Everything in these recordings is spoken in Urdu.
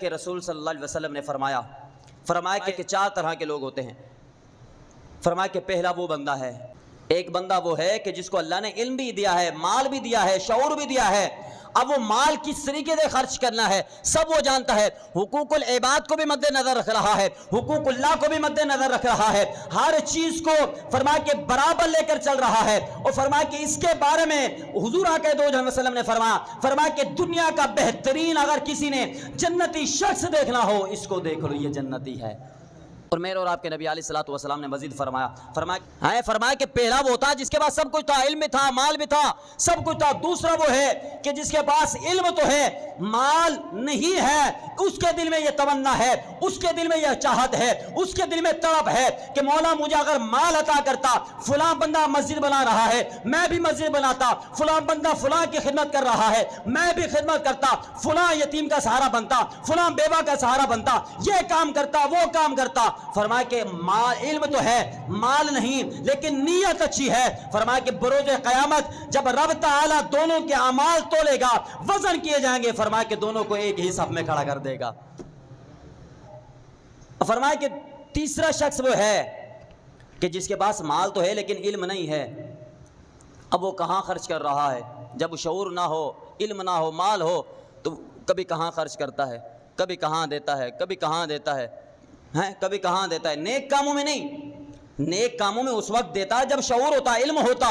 کہ رسول صلی اللہ علیہ وسلم نے فرمایا کہ چار طرح کے لوگ ہوتے ہیں۔ فرمایا کہ پہلا وہ بندہ ہے، ایک بندہ وہ ہے کہ جس کو اللہ نے علم بھی دیا ہے، مال بھی دیا ہے، شعور بھی دیا ہے، اب وہ مال کس طریقے سے خرچ کرنا ہے سب وہ جانتا ہے، حقوق العباد کو بھی مد نظر رکھ رہا ہے، حقوق اللہ کو بھی مد نظر رکھ رہا ہے، ہر چیز کو فرمایا کہ برابر لے کر چل رہا ہے، اور فرمایا کہ اس کے بارے میں حضور آقا دو جہان وسلم نے فرمایا کہ دنیا کا بہترین اگر کسی نے جنتی شخص دیکھنا ہو اس کو دیکھ لو، یہ جنتی ہے۔ اور میرے اور آپ کے نبی علیہ الصلوۃ والسلام نے مزید فرمایا کہ پہلا وہ تھا جس کے پاس سب کچھ تھا، علم بھی تھا، مال بھی تھا، سب کچھ تھا۔ دوسرا وہ ہے کہ جس کے پاس علم تو ہے، مال نہیں ہے، اس کے دل میں یہ تمنا ہے، اس کے دل میں یہ چاہت ہے، اس کے دل میں طلب ہے کہ مولا مجھے اگر مال عطا کرتا، فلاں بندہ مسجد بنا رہا ہے میں بھی مسجد بناتا، فلاں بندہ فلاں کی خدمت کر رہا ہے میں بھی خدمت کرتا، فلاں یتیم کا سہارا بنتا، فلاں بیوہ کا سہارا بنتا، یہ کام کرتا، وہ کام کرتا۔ فرمایا کہ علم تو ہے، مال نہیں، لیکن نیت اچھی ہے۔ فرمایا کہ بروز قیامت جب رب تعالی دونوں کے اعمال تولے گا، وزن کیے جائیں گے، فرمایا کہ دونوں کو ایک ہی صف میں کھڑا کر دے گا۔ فرمایا کہ تیسرا شخص وہ ہے کہ جس کے پاس مال تو ہے لیکن علم نہیں ہے، اب وہ کہاں خرچ کر رہا ہے؟ جب شعور نہ ہو، علم نہ ہو، مال ہو، تو کبھی کہاں خرچ کرتا ہے، کبھی کہاں دیتا ہے، کبھی کہاں دیتا ہے، کبھی کہاں دیتا ہے۔ نیک کاموں میں نہیں، نیک کاموں میں اس وقت دیتا ہے جب شعور ہوتا، علم ہوتا۔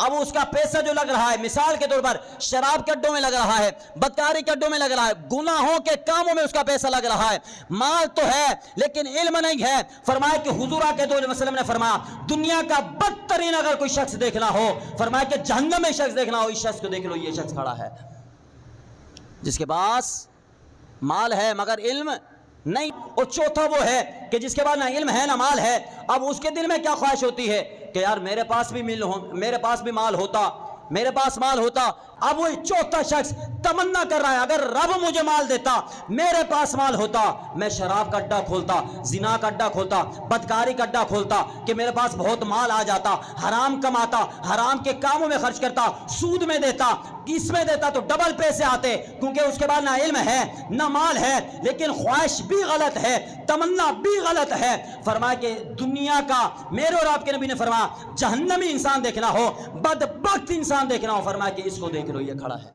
اب اس کا پیسہ جو لگ رہا ہے، مثال کے طور پر شراب کے اڈوں میں لگ رہا ہے، بدکاری کے اڈوں میں لگ رہا ہے، گناہوں کے کاموں میں اس کا پیسہ لگ رہا ہے، مال تو ہے لیکن علم نہیں ہے۔ فرمایا کہ حضور آقا صلی اللہ علیہ وسلم نے فرمایا دنیا کا بدترین اگر کوئی شخص دیکھنا ہو، فرمایا کہ جہنم میں شخص دیکھنا ہو، اس شخص کو دیکھ لو، یہ شخص کھڑا ہے جس کے پاس مال ہے مگر علم نہیں۔ اور چوتھا وہ ہے کہ جس کے بعد نہ علم ہے نہ مال ہے، اب اس کے دل میں کیا خواہش ہوتی ہے کہ یار میرے پاس بھی مال ہوتا، میرے پاس مال ہوتا۔ اب وہ چوتھا شخص تمنا کر رہا ہے اگر رب مجھے مال دیتا، میرے پاس مال ہوتا، میں شراب کا اڈا کھولتا، زنا کا اڈا کھولتا، بدکاری کا اڈا کھولتا، کہ میرے پاس بہت مال آ جاتا، حرام کماتا، حرام کے کاموں میں خرچ کرتا، سود میں دیتا، اس میں دیتا تو ڈبل پیسے آتے، کیونکہ اس کے بعد نہ علم ہے نہ مال ہے، لیکن خواہش بھی غلط ہے، تمنا بھی غلط ہے۔ فرمایا کہ دنیا کا میرے اور آپ کے نبی نے فرمایا جہنمی انسان دیکھنا ہو، بدبخت انسان دیکھنا ہو، فرمایا کہ اس کو دیکھ لو، یہ کھڑا ہے۔